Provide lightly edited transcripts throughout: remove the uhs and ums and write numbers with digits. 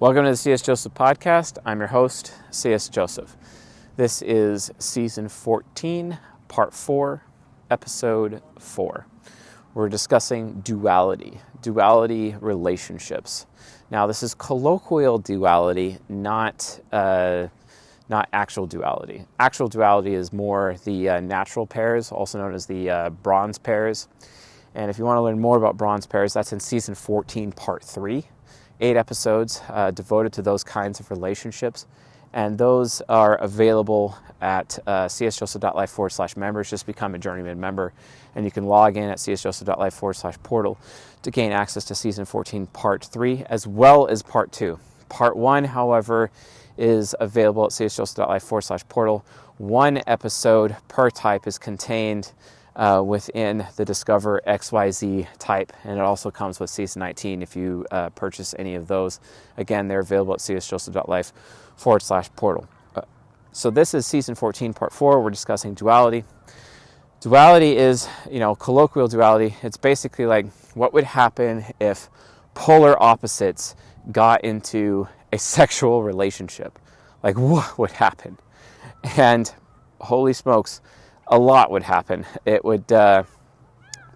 Welcome to the C.S. Joseph Podcast. I'm your host, C.S. Joseph. This is Season 14, Part 4, Episode 4. We're discussing duality relationships. Now, this is colloquial duality, not actual duality. Actual duality is more the natural pairs, also known as the bronze pairs. And if you want to learn more about bronze pairs, that's in Season 14, Part 3. 8 episodes devoted to those kinds of relationships. And those are available at csjoseph.life/members. Just become a Journeyman member. And you can log in at csjoseph.life/portal to gain access to Season 14, Part 3, as well as Part 2. Part 1, however, is available at csjoseph.life/portal. One episode per type is contained within the Discover XYZ type, and it also comes with Season 19 if you purchase any of those. Again, they're available at csjoseph.life/portal. So this is Season 14, Part 4. We're discussing duality. Duality is, colloquial duality. It's basically like what would happen if polar opposites got into a sexual relationship. Like, what would happen? And holy smokes, a lot would happen. It would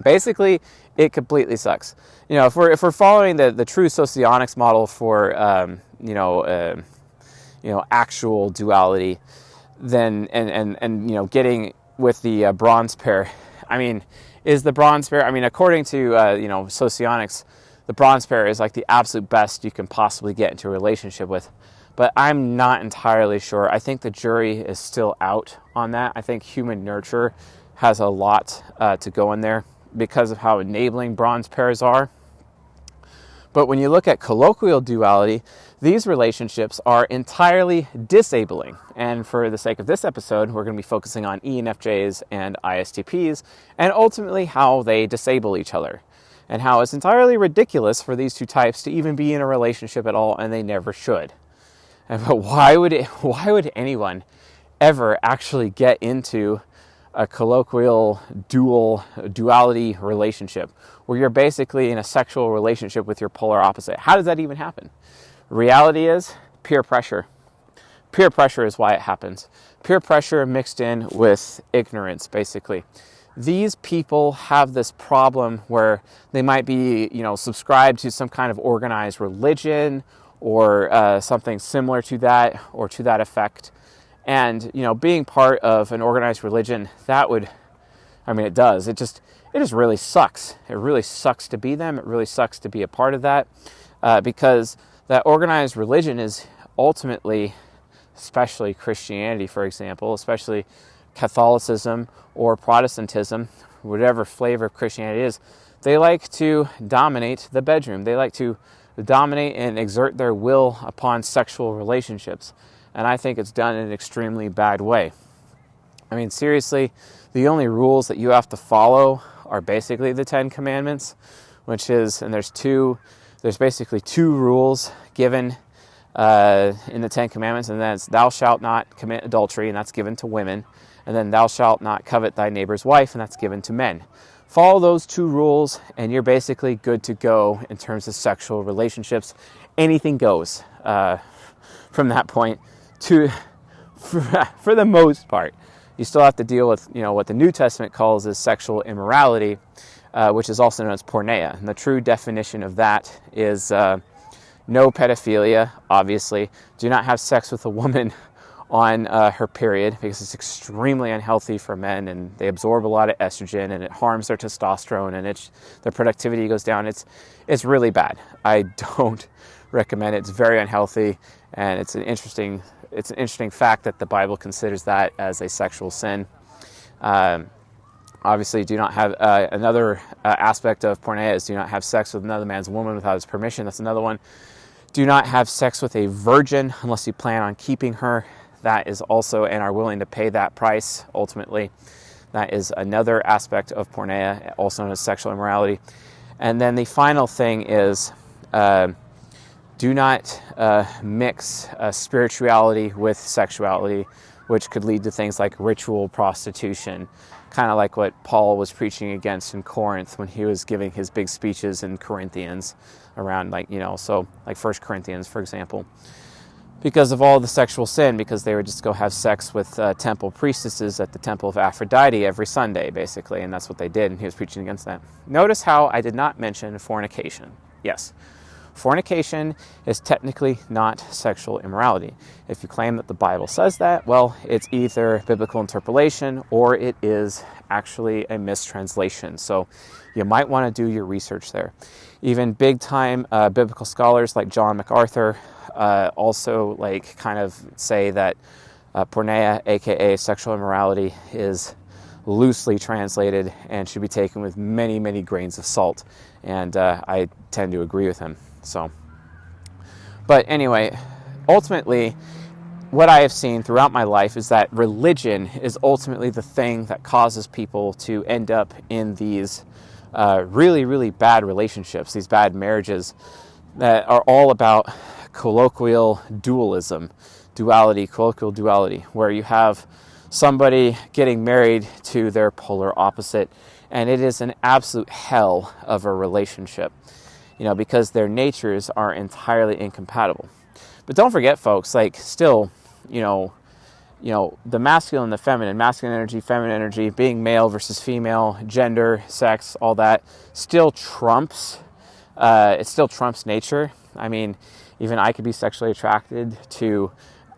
basically, it completely sucks. If we're following the true socionics model for actual duality, then and getting with the bronze pair. Is the bronze pair? According to socionics, the bronze pair is like the absolute best you can possibly get into a relationship with. But I'm not entirely sure. I think the jury is still out on that. I think human nurture has a lot to go in there because of how enabling bronze pairs are. But when you look at colloquial duality, these relationships are entirely disabling. And for the sake of this episode, we're going to be focusing on ENFJs and ISTPs and ultimately how they disable each other and how it's entirely ridiculous for these two types to even be in a relationship at all, and they never should. But why would anyone ever actually get into a colloquial duality relationship where you're basically in a sexual relationship with your polar opposite? How does that even happen? Reality is peer pressure. Peer pressure is why it happens. Peer pressure mixed in with ignorance, basically. These people have this problem where they might be, subscribed to some kind of organized religion or something similar to that or to that effect. And, being part of an organized religion, it does. It just really sucks. It really sucks to be them. It really sucks to be a part of that because that organized religion is ultimately, especially Christianity, for example, especially Catholicism or Protestantism, whatever flavor of Christianity is, they like to dominate the bedroom. They like to dominate and exert their will upon sexual relationships. And I think it's done in an extremely bad way. Seriously, the only rules that you have to follow are basically the 10 Commandments, which is, and there's basically two rules given in the 10 Commandments, and that's thou shalt not commit adultery, and that's given to women, and then thou shalt not covet thy neighbor's wife, and that's given to men. Follow those two rules, and you're basically good to go in terms of sexual relationships. Anything goes from that point for the most part. You still have to deal with, what the New Testament calls as sexual immorality, which is also known as porneia. And the true definition of that is no pedophilia, obviously. Do not have sex with a woman on her period because it's extremely unhealthy for men, and they absorb a lot of estrogen, and it harms their testosterone, and their productivity goes down. It's really bad. I don't recommend it. It's very unhealthy, and it's an interesting fact that the Bible considers that as a sexual sin. Obviously, do not have another aspect of porneia is do not have sex with another man's woman without his permission. That's another one. Do not have sex with a virgin unless you plan on keeping her. That is also, and are willing to pay that price, ultimately. That is another aspect of porneia, also known as sexual immorality. And then the final thing is do not mix spirituality with sexuality, which could lead to things like ritual prostitution, kind of like what Paul was preaching against in Corinth when he was giving his big speeches in Corinthians around, like, so like 1 Corinthians, for example, because of all the sexual sin, because they would just go have sex with temple priestesses at the temple of Aphrodite every Sunday, basically, and that's what they did, and he was preaching against that. Notice how I did not mention fornication. Yes, fornication is technically not sexual immorality. If you claim that the Bible says that, well, it's either biblical interpolation or it is actually a mistranslation. So you might want to do your research there. Even big-time biblical scholars like John MacArthur also like kind of say that porneia, aka sexual immorality, is loosely translated and should be taken with many, many grains of salt. And I tend to agree with him. So, but anyway, ultimately, what I have seen throughout my life is that religion is ultimately the thing that causes people to end up in these really, really bad relationships, these bad marriages that are all about colloquial dualism, colloquial duality, where you have somebody getting married to their polar opposite, and it is an absolute hell of a relationship, because their natures are entirely incompatible. But don't forget, folks, like, still, the masculine and the feminine, masculine energy, feminine energy, being male versus female, gender, sex, all that, still trumps, it still trumps nature. I mean, even I could be sexually attracted to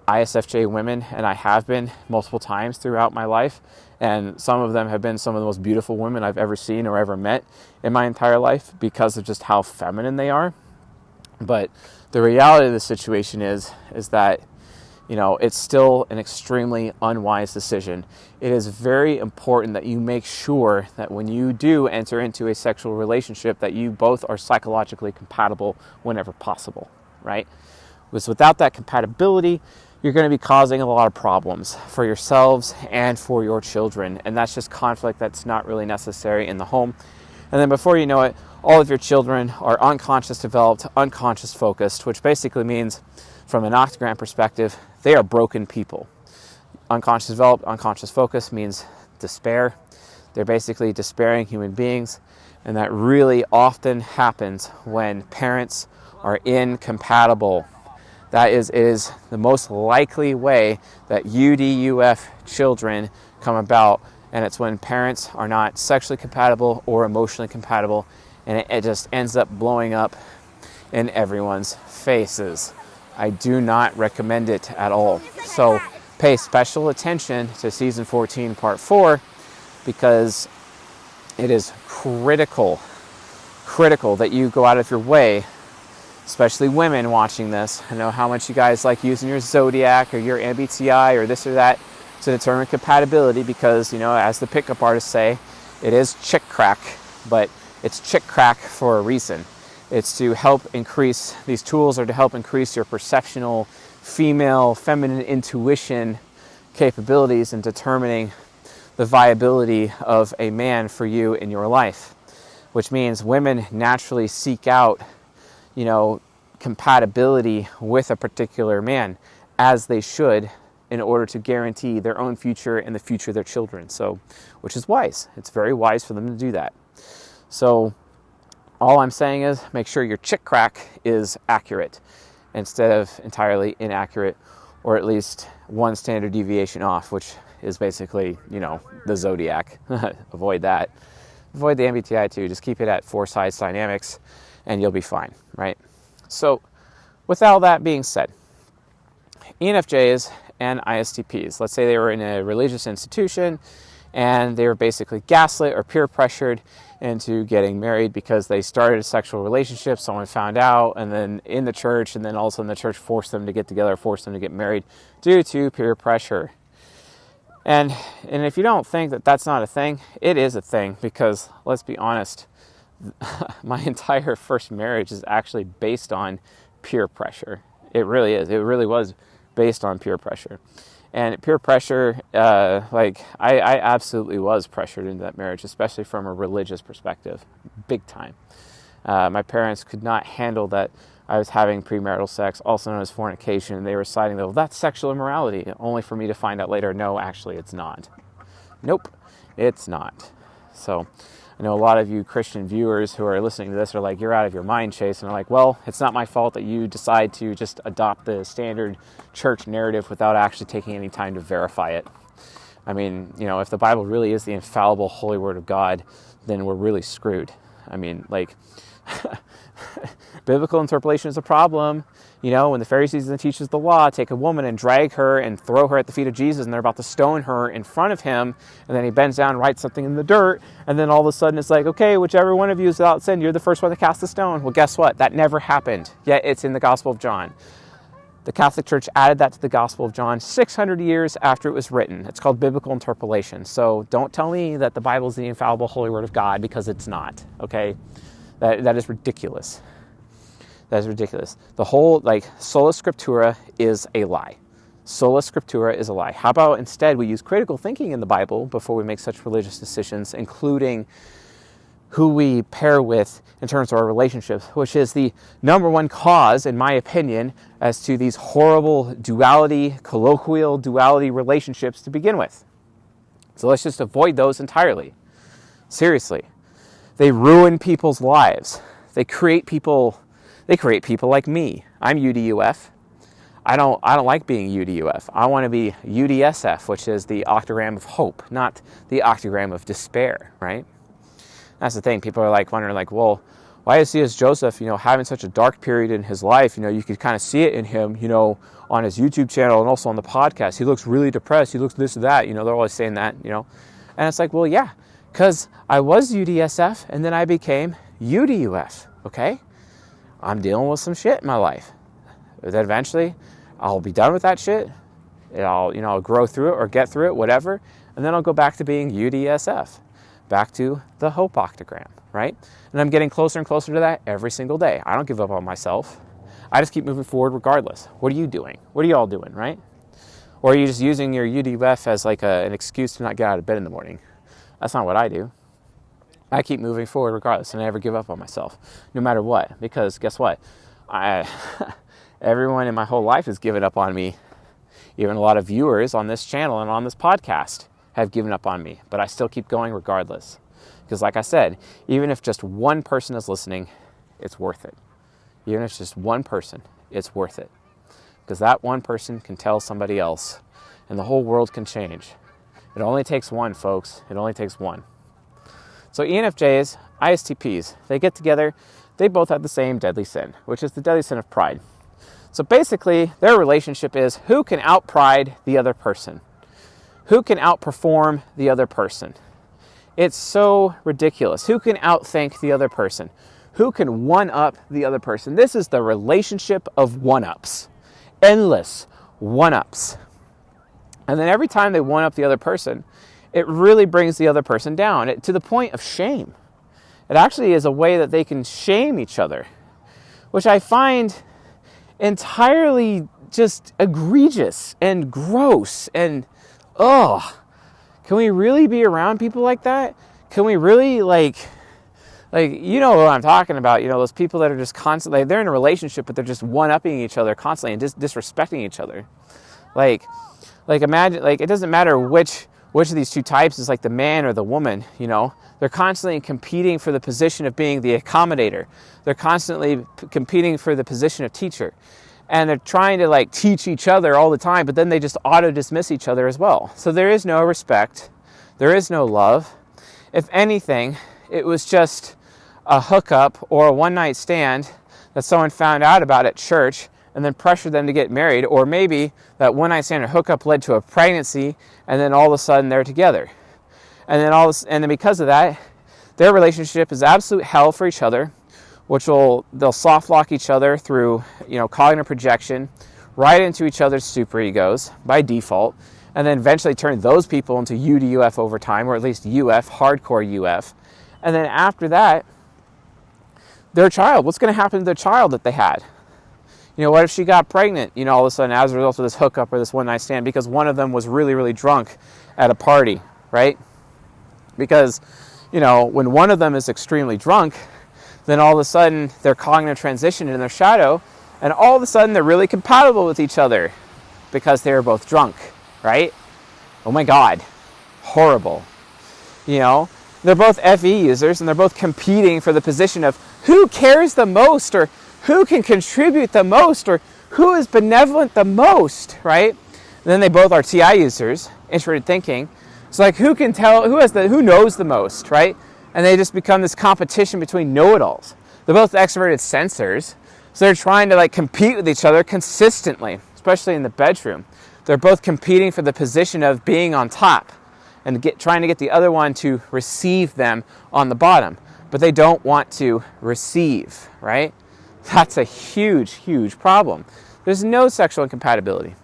ISFJ women, and I have been multiple times throughout my life, and some of them have been some of the most beautiful women I've ever seen or ever met in my entire life because of just how feminine they are. But the reality of the situation is that, it's still an extremely unwise decision. It is very important that you make sure that when you do enter into a sexual relationship, that you both are psychologically compatible whenever possible, right? Because without that compatibility, you're going to be causing a lot of problems for yourselves and for your children. And that's just conflict that's not really necessary in the home. And then before you know it, all of your children are unconscious developed, unconscious focused, which basically means, from an octagram perspective, they are broken people. Unconscious developed, unconscious focused means despair. They're basically despairing human beings. And that really often happens when parents are incompatible. That is the most likely way that UDUF children come about, and it's when parents are not sexually compatible or emotionally compatible, and it just ends up blowing up in everyone's faces. I do not recommend it at all. So pay special attention to season 14, part 4, because it is critical that you go out of your way, especially women watching this. I know how much you guys like using your zodiac or your MBTI or this or that to determine compatibility because, as the pickup artists say, it is chick crack, but it's chick crack for a reason. It's to help increase, these tools are to help increase your perceptional feminine intuition capabilities in determining the viability of a man for you in your life, which means women naturally seek out compatibility with a particular man, as they should, in order to guarantee their own future and the future of their children. So, which is wise. It's very wise for them to do that. So, all I'm saying is make sure your chick crack is accurate instead of entirely inaccurate, or at least one standard deviation off, which is basically, the zodiac. Avoid that. Avoid the MBTI too. Just keep it at 4 sides dynamics, and you'll be fine, right? So, with all that being said, ENFJs and ISTPs, let's say they were in a religious institution and they were basically gaslit or peer pressured into getting married because they started a sexual relationship, someone found out, and then in the church, and then all of a sudden the church forced them to get together, forced them to get married due to peer pressure. And if you don't think that that's not a thing, it is a thing, because let's be honest, my entire first marriage is actually based on peer pressure. It really is. It really was based on peer pressure. And peer pressure, I absolutely was pressured into that marriage, especially from a religious perspective, big time. My parents could not handle that I was having premarital sex, also known as fornication, and they were citing, well, that's sexual immorality, only for me to find out later, no, actually it's not. Nope, it's not. So I know a lot of you Christian viewers who are listening to this are like, you're out of your mind, Chase. And I'm like, well, it's not my fault that you decide to just adopt the standard church narrative without actually taking any time to verify it. I mean, if the Bible really is the infallible holy word of God, then we're really screwed. I mean, like, biblical interpolation is a problem. When the Pharisees and the teachers of the law take a woman and drag her and throw her at the feet of Jesus, and they're about to stone her in front of him, and then he bends down and writes something in the dirt, and then all of a sudden it's like, okay, whichever one of you is without sin, you're the first one to cast the stone. Well, guess what? That never happened, yet it's in the Gospel of John. The Catholic Church added that to the Gospel of John 600 years after it was written. It's called biblical interpolation. So don't tell me that the Bible is the infallible holy word of God, because it's not, okay? That is ridiculous. That is ridiculous. The whole, sola scriptura is a lie. Sola scriptura is a lie. How about instead we use critical thinking in the Bible before we make such religious decisions, including who we pair with in terms of our relationships, which is the number one cause, in my opinion, as to these horrible duality, colloquial duality relationships to begin with. So let's just avoid those entirely. Seriously. They ruin people's lives. They create people like me. I'm UDUF. I don't like being UDUF. I want to be UDSF, which is the octagram of hope, not the octagram of despair, right? That's the thing. People are wondering, well, why is C.S. Joseph, having such a dark period in his life? You could kind of see it in him, on his YouTube channel and also on the podcast. He looks really depressed. He looks this or that. They're always saying that, And it's like, well, yeah, because I was UDSF and then I became UDUF, okay? I'm dealing with some shit in my life. Then eventually I'll be done with that shit. I'll grow through it or get through it, whatever. And then I'll go back to being UDSF, back to the hope octagram, right? And I'm getting closer and closer to that every single day. I don't give up on myself. I just keep moving forward regardless. What are you doing? What are you all doing, right? Or are you just using your UDF as an excuse to not get out of bed in the morning? That's not what I do. I keep moving forward regardless, and I never give up on myself, no matter what. Because guess what? Everyone in my whole life has given up on me. Even a lot of viewers on this channel and on this podcast have given up on me. But I still keep going regardless. Because like I said, even if just one person is listening, it's worth it. Even if it's just one person, it's worth it. Because that one person can tell somebody else, and the whole world can change. It only takes one, folks. It only takes one. So ENFJs, ISTPs, they get together. They both have the same deadly sin, which is the deadly sin of pride. So basically, their relationship is who can out-pride the other person? Who can outperform the other person? It's so ridiculous. Who can outthink the other person? Who can one-up the other person? This is the relationship of one-ups. Endless one-ups. And then every time they one-up the other person, it really brings the other person down to the point of shame. It actually is a way that they can shame each other, which I find entirely just egregious and gross and, can we really be around people like that? Can we really, you know what I'm talking about, those people that are just constantly, they're in a relationship, but they're just one-upping each other constantly and disrespecting each other. Imagine, it doesn't matter which of these two types is the man or the woman, They're constantly competing for the position of being the accommodator. They're constantly competing for the position of teacher. And they're trying to teach each other all the time, but then they just auto-dismiss each other as well. So there is no respect. There is no love. If anything, it was just a hookup or a one-night stand that someone found out about at church and then pressured them to get married, or maybe that one-night stand or hookup led to a pregnancy, and then all of a sudden they're together. And then because of that, their relationship is absolute hell for each other, they'll soft lock each other through, cognitive projection, right into each other's super egos by default, and then eventually turn those people into UDUF over time, or at least UF, hardcore UF. And then after that, their child, what's going to happen to their child that they had? What if she got pregnant, all of a sudden as a result of this hookup or this one-night stand because one of them was really, really drunk at a party, right? Because, when one of them is extremely drunk, then all of a sudden they're cognitive transition in their shadow, and all of a sudden they're really compatible with each other because they were both drunk, right? Oh my God, horrible. You know, they're both FE users and they're both competing for the position of who cares the most, or who can contribute the most, or who is benevolent the most, right? And then they both are TI users, introverted thinking. It's like who can tell, who knows the most, right? And they just become this competition between know-it-alls. They're both extroverted sensors, so they're trying to like compete with each other consistently, especially in the bedroom. They're both competing for the position of being on top and trying to get the other one to receive them on the bottom. But they don't want to receive, right? That's a huge, huge problem. There's no sexual incompatibility.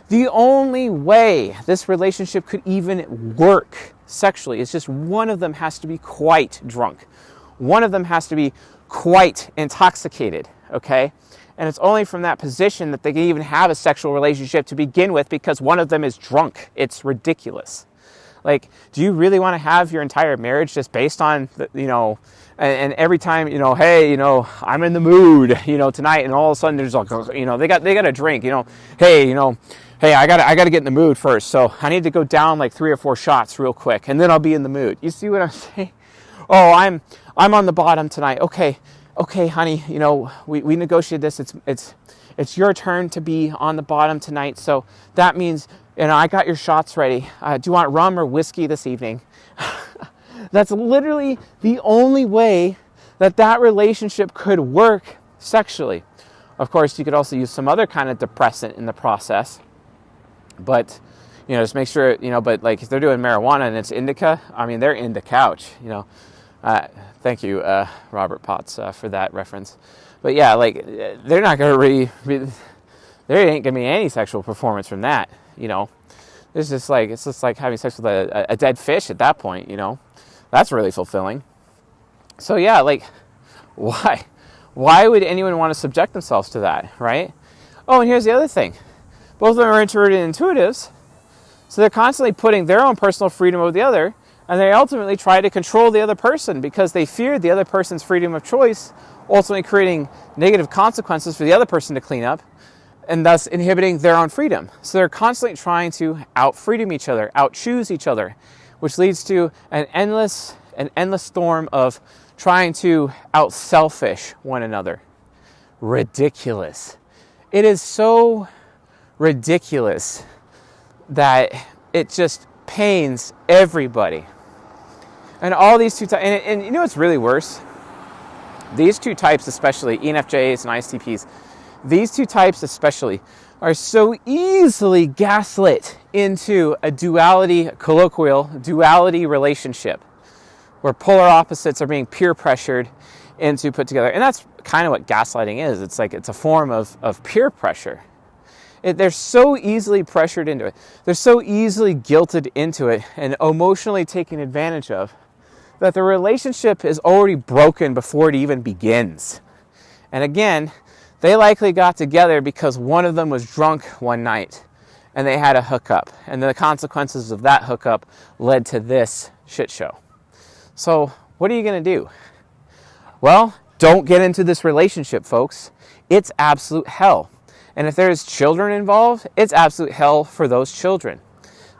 The only way this relationship could even work sexually is just one of them has to be quite drunk. One of them has to be quite intoxicated, okay? And it's only from that position that they can even have a sexual relationship to begin with, because one of them is drunk. It's ridiculous. Like, do you really want to have your entire marriage just based on, and every time, hey, I'm in the mood, tonight, and all of a sudden there's like, they got a drink, hey, I gotta get in the mood first, so I need to go down like 3 or 4 shots real quick, and then I'll be in the mood. You see what I'm saying? Oh, I'm on the bottom tonight. Okay, honey, we negotiated this. It's your turn to be on the bottom tonight, so that means, I got your shots ready. Do you want rum or whiskey this evening? That's literally the only way that relationship could work sexually. Of course, you could also use some other kind of depressant in the process. But, just make sure, but like if they're doing marijuana and it's indica, they're in the couch, Thank you, Robert Potts, for that reference. But yeah, like they're not going to there ain't going to be any sexual performance from that, It's just like having sex with a dead fish at that point, That's really fulfilling. So yeah, like, why? Why would anyone want to subject themselves to that, right? Oh, and here's the other thing. Both of them are introverted intuitives, so they're constantly putting their own personal freedom over the other, and they ultimately try to control the other person because they fear the other person's freedom of choice, ultimately creating negative consequences for the other person to clean up, and thus inhibiting their own freedom. So they're constantly trying to out-freedom each other, out-choose each other, which leads to an endless storm of trying to out-selfish one another. Ridiculous. It is so ridiculous that it just pains everybody. And all these two types, and you know what's really worse? These two types especially, ENFJs and ISTPs, these two types especially are so easily gaslit into a colloquial duality relationship where polar opposites are being peer pressured into put together. And that's kind of what gaslighting is. It's a form of peer pressure. They're so easily pressured into it. They're so easily guilted into it and emotionally taken advantage of that the relationship is already broken before it even begins. And again, they likely got together because one of them was drunk one night and they had a hookup. And the consequences of that hookup led to this shit show. So what are you going to do? Well, don't get into this relationship, folks. It's absolute hell. And if there's children involved, it's absolute hell for those children.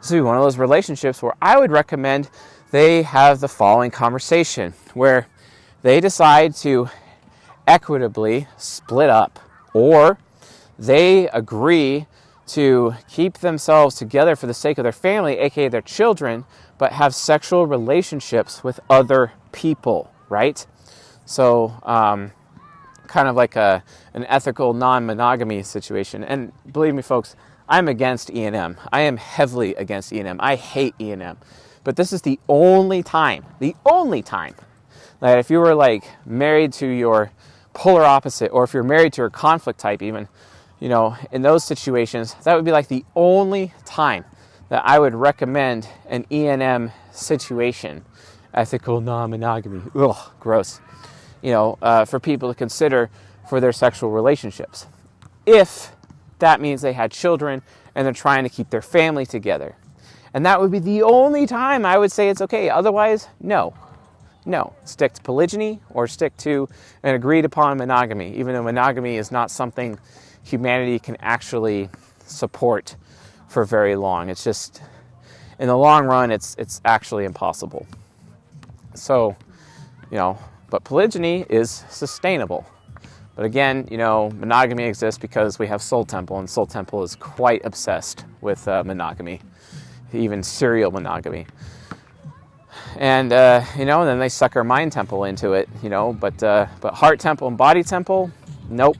This would be one of those relationships where I would recommend they have the following conversation, where they decide to equitably split up, or they agree to keep themselves together for the sake of their family, aka their children, but have sexual relationships with other people, right? So, kind of like an ethical non-monogamy situation. And believe me, folks, I'm against E&M. I am heavily against E&M. I hate E&M. But this is the only time that if you were like married to your polar opposite, or if you're married to your conflict type even, in those situations, that would be like the only time that I would recommend an E&M situation. Ethical non-monogamy. Ugh, gross. For people to consider for their sexual relationships. If that means they had children and they're trying to keep their family together. And that would be the only time I would say it's okay. Otherwise, no. No. Stick to polygyny or stick to an agreed upon monogamy, even though monogamy is not something humanity can actually support for very long. It's just, in the long run, it's actually impossible. So, but polygyny is sustainable. But again, monogamy exists because we have Soul Temple, and Soul Temple is quite obsessed with monogamy, even serial monogamy. And, then they suck our Mind Temple into it, but Heart Temple and Body Temple, nope.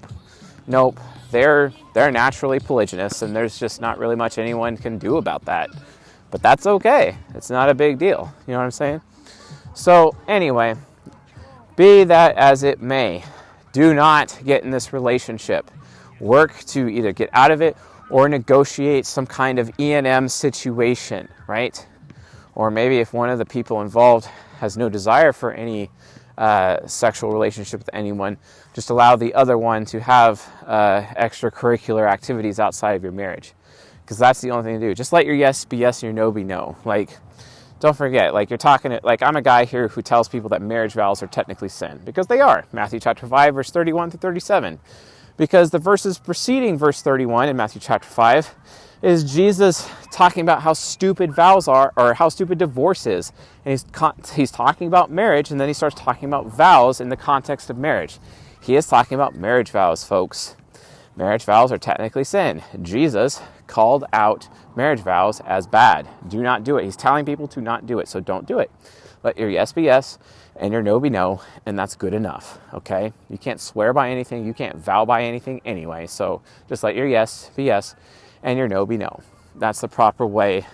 They're naturally polygynous, and there's just not really much anyone can do about that. But that's okay. It's not a big deal. You know what I'm saying? So anyway, be that as it may, do not get in this relationship. Work to either get out of it or negotiate some kind of E&M situation, right? Or maybe if one of the people involved has no desire for any sexual relationship with anyone, just allow the other one to have extracurricular activities outside of your marriage. Because that's the only thing to do. Just let your yes be yes and your no be no. Don't forget, you're talking, I'm a guy here who tells people that marriage vows are technically sin. Because they are. Matthew chapter 5, verse 31 to 37. Because the verses preceding verse 31 in Matthew chapter 5 is Jesus talking about how stupid vows are, or how stupid divorce is. And he's talking about marriage, and then he starts talking about vows in the context of marriage. He is talking about marriage vows, folks. Marriage vows are technically sin. Jesus called out marriage vows as bad. Do not do it. He's telling people to not do it, so don't do it. Let your yes be yes and your no be no, and that's good enough, okay? You can't swear by anything. You can't vow by anything anyway, so just let your yes be yes and your no be no. That's the proper way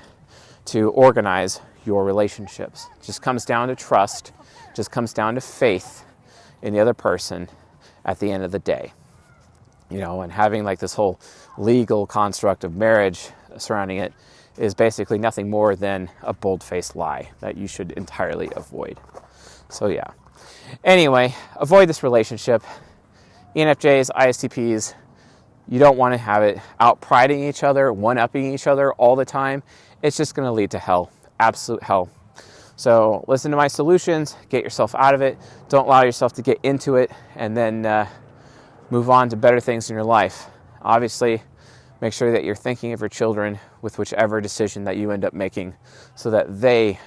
to organize your relationships. It just comes down to trust, just comes down to faith in the other person at the end of the day. And having this whole legal construct of marriage surrounding it is basically nothing more than a bold-faced lie that you should entirely avoid. So yeah. Anyway, avoid this relationship. ENFJs, ISTPs, you don't want to have it out priding each other, one-upping each other all the time. It's just going to lead to hell, absolute hell. So listen to my solutions, get yourself out of it, don't allow yourself to get into it, and then move on to better things in your life. Obviously, make sure that you're thinking of your children with whichever decision that you end up making, so that they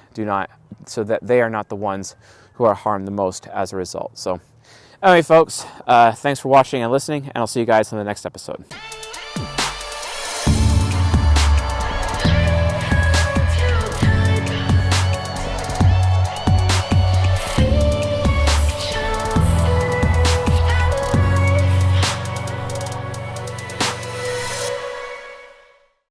are not the ones who are harmed the most as a result. So anyway, folks, thanks for watching and listening, and I'll see you guys in the next episode.